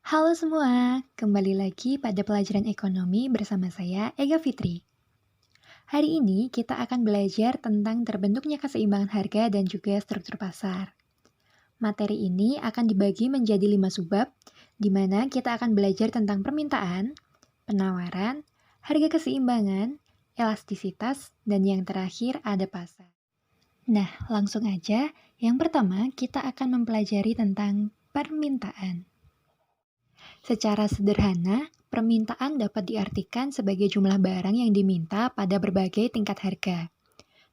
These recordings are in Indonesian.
Halo semua, kembali lagi pada pelajaran ekonomi bersama saya, Ega Fitri. Hari ini kita akan belajar tentang terbentuknya keseimbangan harga dan juga struktur pasar. Materi ini akan dibagi menjadi 5 subbab, di mana kita akan belajar tentang permintaan, penawaran, harga keseimbangan, elastisitas, dan yang terakhir ada pasar. Nah, langsung aja. Yang pertama, kita akan mempelajari tentang permintaan. Secara sederhana, permintaan dapat diartikan sebagai jumlah barang yang diminta pada berbagai tingkat harga.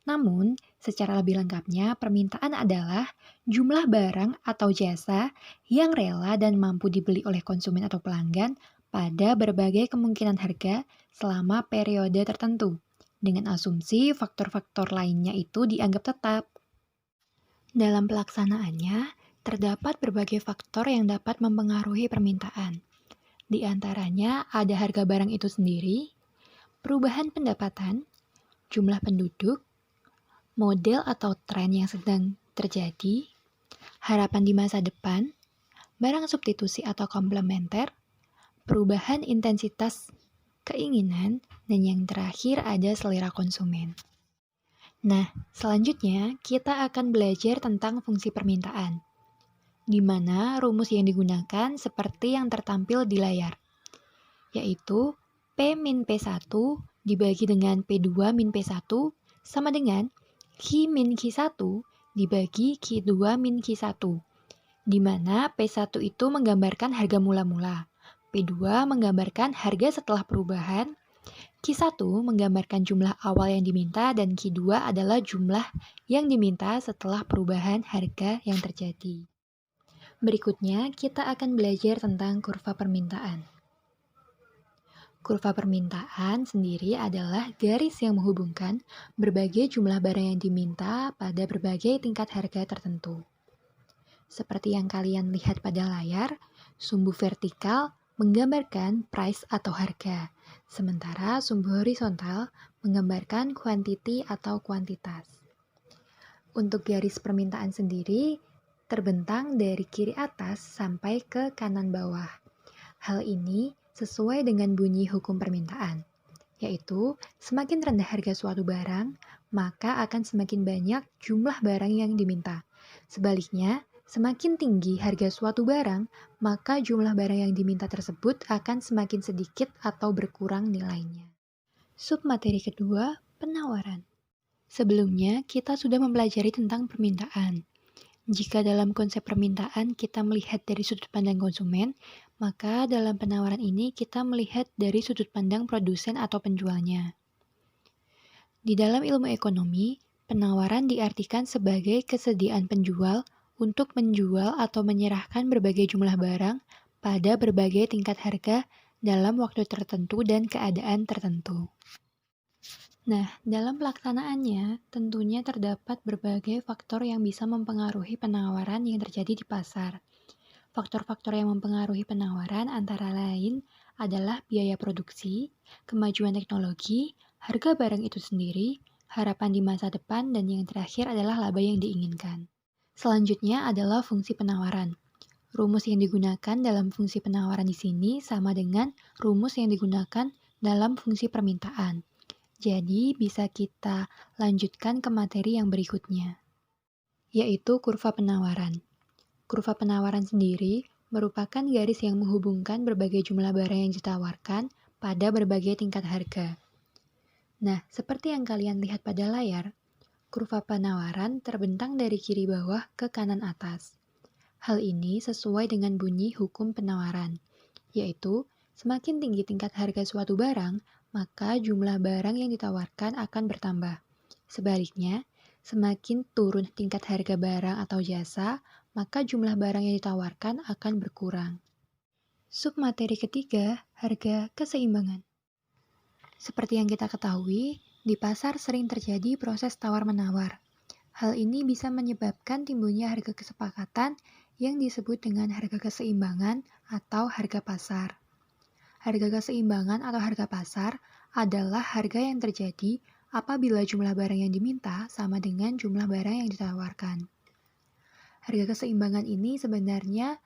Namun, secara lebih lengkapnya, permintaan adalah jumlah barang atau jasa yang rela dan mampu dibeli oleh konsumen atau pelanggan pada berbagai kemungkinan harga selama periode tertentu, dengan asumsi faktor-faktor lainnya itu dianggap tetap. Dalam pelaksanaannya, terdapat berbagai faktor yang dapat mempengaruhi permintaan. Di antaranya ada harga barang itu sendiri, perubahan pendapatan, jumlah penduduk, model atau tren yang sedang terjadi, harapan di masa depan, barang substitusi atau komplementer, perubahan intensitas keinginan, dan yang terakhir ada selera konsumen. Nah, selanjutnya kita akan belajar tentang fungsi permintaan, di mana rumus yang digunakan seperti yang tertampil di layar, yaitu P min P1 dibagi dengan P2 min P1 sama dengan Q min Q1 dibagi Q2 min Q1, di mana P1 itu menggambarkan harga mula-mula, P2 menggambarkan harga setelah perubahan, Q1 menggambarkan jumlah awal yang diminta, dan Q2 adalah jumlah yang diminta setelah perubahan harga yang terjadi. Berikutnya, kita akan belajar tentang kurva permintaan. Kurva permintaan sendiri adalah garis yang menghubungkan berbagai jumlah barang yang diminta pada berbagai tingkat harga tertentu. Seperti yang kalian lihat pada layar, sumbu vertikal menggambarkan price atau harga, sementara sumbu horizontal menggambarkan quantity atau kuantitas. Untuk garis permintaan sendiri terbentang dari kiri atas sampai ke kanan bawah. Hal ini sesuai dengan bunyi hukum permintaan, yaitu semakin rendah harga suatu barang, maka akan semakin banyak jumlah barang yang diminta. Sebaliknya, semakin tinggi harga suatu barang, maka jumlah barang yang diminta tersebut akan semakin sedikit atau berkurang nilainya. Submateri kedua, penawaran. Sebelumnya, kita sudah mempelajari tentang permintaan. Jika dalam konsep permintaan kita melihat dari sudut pandang konsumen, maka dalam penawaran ini kita melihat dari sudut pandang produsen atau penjualnya. Di dalam ilmu ekonomi, penawaran diartikan sebagai kesediaan penjual untuk menjual atau menyerahkan berbagai jumlah barang pada berbagai tingkat harga dalam waktu tertentu dan keadaan tertentu. Nah, dalam pelaksanaannya, tentunya terdapat berbagai faktor yang bisa mempengaruhi penawaran yang terjadi di pasar. Faktor-faktor yang mempengaruhi penawaran antara lain adalah biaya produksi, kemajuan teknologi, harga barang itu sendiri, harapan di masa depan, dan yang terakhir adalah laba yang diinginkan. Selanjutnya adalah fungsi penawaran. Rumus yang digunakan dalam fungsi penawaran di sini sama dengan rumus yang digunakan dalam fungsi permintaan. Jadi, bisa kita lanjutkan ke materi yang berikutnya, yaitu kurva penawaran. Kurva penawaran sendiri merupakan garis yang menghubungkan berbagai jumlah barang yang ditawarkan pada berbagai tingkat harga. Nah, seperti yang kalian lihat pada layar, kurva penawaran terbentang dari kiri bawah ke kanan atas. Hal ini sesuai dengan bunyi hukum penawaran, yaitu semakin tinggi tingkat harga suatu barang, maka jumlah barang yang ditawarkan akan bertambah. Sebaliknya, semakin turun tingkat harga barang atau jasa, maka jumlah barang yang ditawarkan akan berkurang. Submateri ketiga, harga keseimbangan. Seperti yang kita ketahui, di pasar sering terjadi proses tawar-menawar. Hal ini bisa menyebabkan timbulnya harga kesepakatan yang disebut dengan harga keseimbangan atau harga pasar. Harga keseimbangan atau harga pasar adalah harga yang terjadi apabila jumlah barang yang diminta sama dengan jumlah barang yang ditawarkan. Harga keseimbangan ini sebenarnya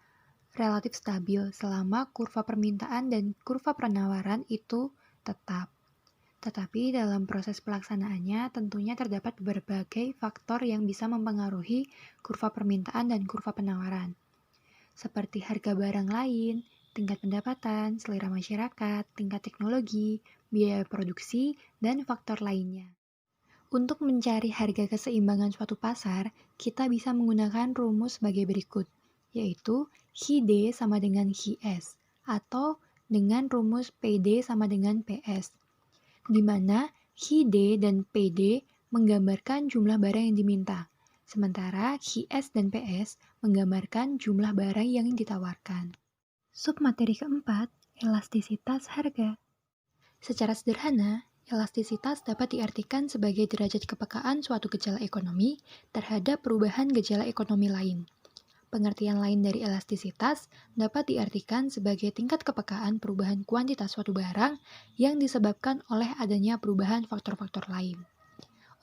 relatif stabil selama kurva permintaan dan kurva penawaran itu tetap. Tetapi dalam proses pelaksanaannya tentunya terdapat berbagai faktor yang bisa mempengaruhi kurva permintaan dan kurva penawaran, seperti harga barang lain, tingkat pendapatan, selera masyarakat, tingkat teknologi, biaya produksi, dan faktor lainnya. Untuk mencari harga keseimbangan suatu pasar, kita bisa menggunakan rumus sebagai berikut, yaitu HI-D sama dengan HI-S, atau dengan rumus PD sama dengan PS, di mana HI-D dan PD menggambarkan jumlah barang yang diminta, sementara HI-S dan PS menggambarkan jumlah barang yang ditawarkan. Submateri keempat, elastisitas harga. Secara sederhana, elastisitas dapat diartikan sebagai derajat kepekaan suatu gejala ekonomi terhadap perubahan gejala ekonomi lain. Pengertian lain dari elastisitas dapat diartikan sebagai tingkat kepekaan perubahan kuantitas suatu barang yang disebabkan oleh adanya perubahan faktor-faktor lain.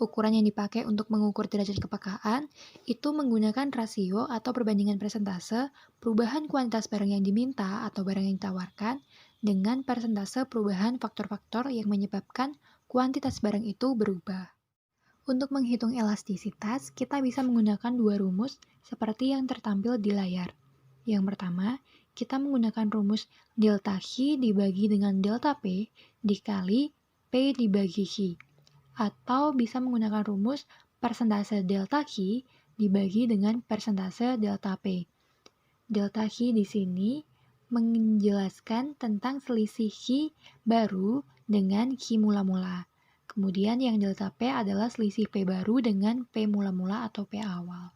Ukuran yang dipakai untuk mengukur derajat kepekaan itu menggunakan rasio atau perbandingan persentase perubahan kuantitas barang yang diminta atau barang yang ditawarkan dengan persentase perubahan faktor-faktor yang menyebabkan kuantitas barang itu berubah. Untuk menghitung elastisitas, kita bisa menggunakan dua rumus seperti yang tertampil di layar. Yang pertama, kita menggunakan rumus delta Q dibagi dengan delta P dikali P dibagi Q. Atau bisa menggunakan rumus persentase delta Q dibagi dengan persentase delta P. Delta Q di sini menjelaskan tentang selisih Q baru dengan Q mula-mula. Kemudian yang delta P adalah selisih P baru dengan P mula-mula atau P awal.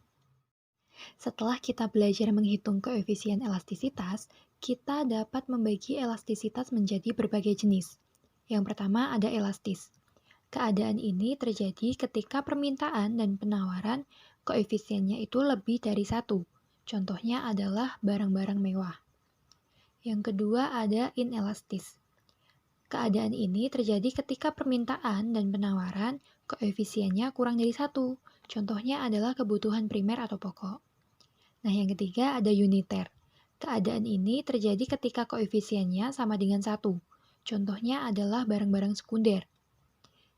Setelah kita belajar menghitung koefisien elastisitas, kita dapat membagi elastisitas menjadi berbagai jenis. Yang pertama ada elastis. Keadaan ini terjadi ketika permintaan dan penawaran koefisiennya itu lebih dari 1. Contohnya adalah barang-barang mewah. Yang kedua ada inelastis. Keadaan ini terjadi ketika permintaan dan penawaran koefisiennya kurang dari 1. Contohnya adalah kebutuhan primer atau pokok. Nah, yang ketiga ada uniter. Keadaan ini terjadi ketika koefisiennya sama dengan 1. Contohnya adalah barang-barang sekunder.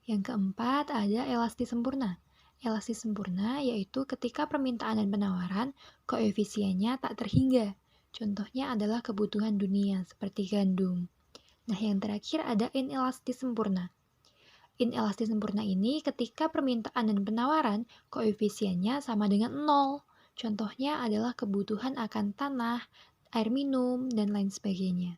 Yang keempat ada elastis sempurna. Elastis sempurna yaitu ketika permintaan dan penawaran koefisiennya tak terhingga. Contohnya adalah kebutuhan dunia seperti gandum. Nah, yang terakhir ada inelastis sempurna. Inelastis sempurna ini ketika permintaan dan penawaran koefisiennya sama dengan 0. Contohnya adalah kebutuhan akan tanah, air minum, dan lain sebagainya.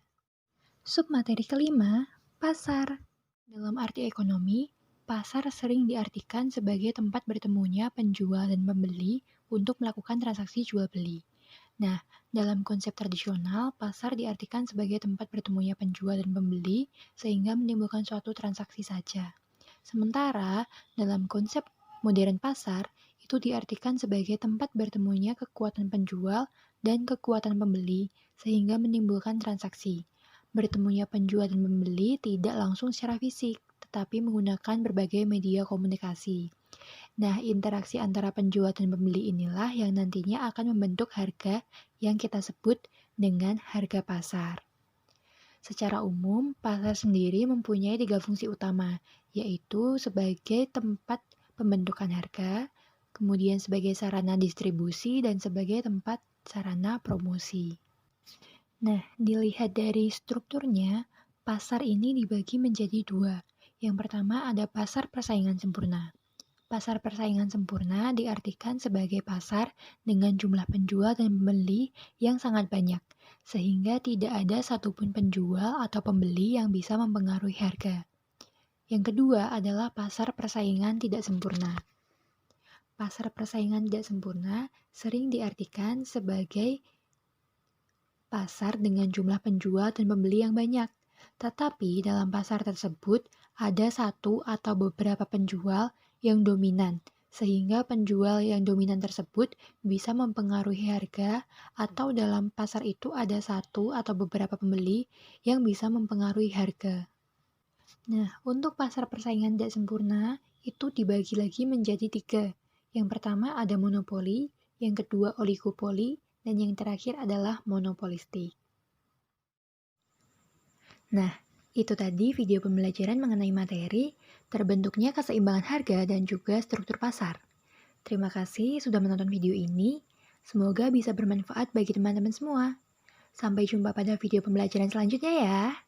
Submateri kelima, pasar. Dalam arti ekonomi, pasar sering diartikan sebagai tempat bertemunya penjual dan pembeli untuk melakukan transaksi jual-beli. Nah, dalam konsep tradisional, pasar diartikan sebagai tempat bertemunya penjual dan pembeli sehingga menimbulkan suatu transaksi saja. Sementara, dalam konsep modern pasar, itu diartikan sebagai tempat bertemunya kekuatan penjual dan kekuatan pembeli sehingga menimbulkan transaksi. Bertemunya penjual dan pembeli tidak langsung secara fisik, tetapi menggunakan berbagai media komunikasi. Nah, interaksi antara penjual dan pembeli inilah yang nantinya akan membentuk harga yang kita sebut dengan harga pasar. Secara umum, pasar sendiri mempunyai 3 fungsi utama, yaitu sebagai tempat pembentukan harga, kemudian sebagai sarana distribusi, dan sebagai tempat sarana promosi. Nah, dilihat dari strukturnya, pasar ini dibagi menjadi 2. Yang pertama ada pasar persaingan sempurna. Pasar persaingan sempurna diartikan sebagai pasar dengan jumlah penjual dan pembeli yang sangat banyak, sehingga tidak ada satupun penjual atau pembeli yang bisa mempengaruhi harga. Yang kedua adalah pasar persaingan tidak sempurna. Pasar persaingan tidak sempurna sering diartikan sebagai pasar dengan jumlah penjual dan pembeli yang banyak, tetapi dalam pasar tersebut ada satu atau beberapa penjual yang dominan, sehingga penjual yang dominan tersebut bisa mempengaruhi harga, atau dalam pasar itu ada satu atau beberapa pembeli yang bisa mempengaruhi harga. Nah, untuk pasar persaingan tidak sempurna, itu dibagi lagi menjadi 3. Yang pertama ada monopoli, yang kedua oligopoli, dan yang terakhir adalah monopolistik. Nah, itu tadi video pembelajaran mengenai materi, terbentuknya keseimbangan harga dan juga struktur pasar. Terima kasih sudah menonton video ini. Semoga bisa bermanfaat bagi teman-teman semua. Sampai jumpa pada video pembelajaran selanjutnya ya.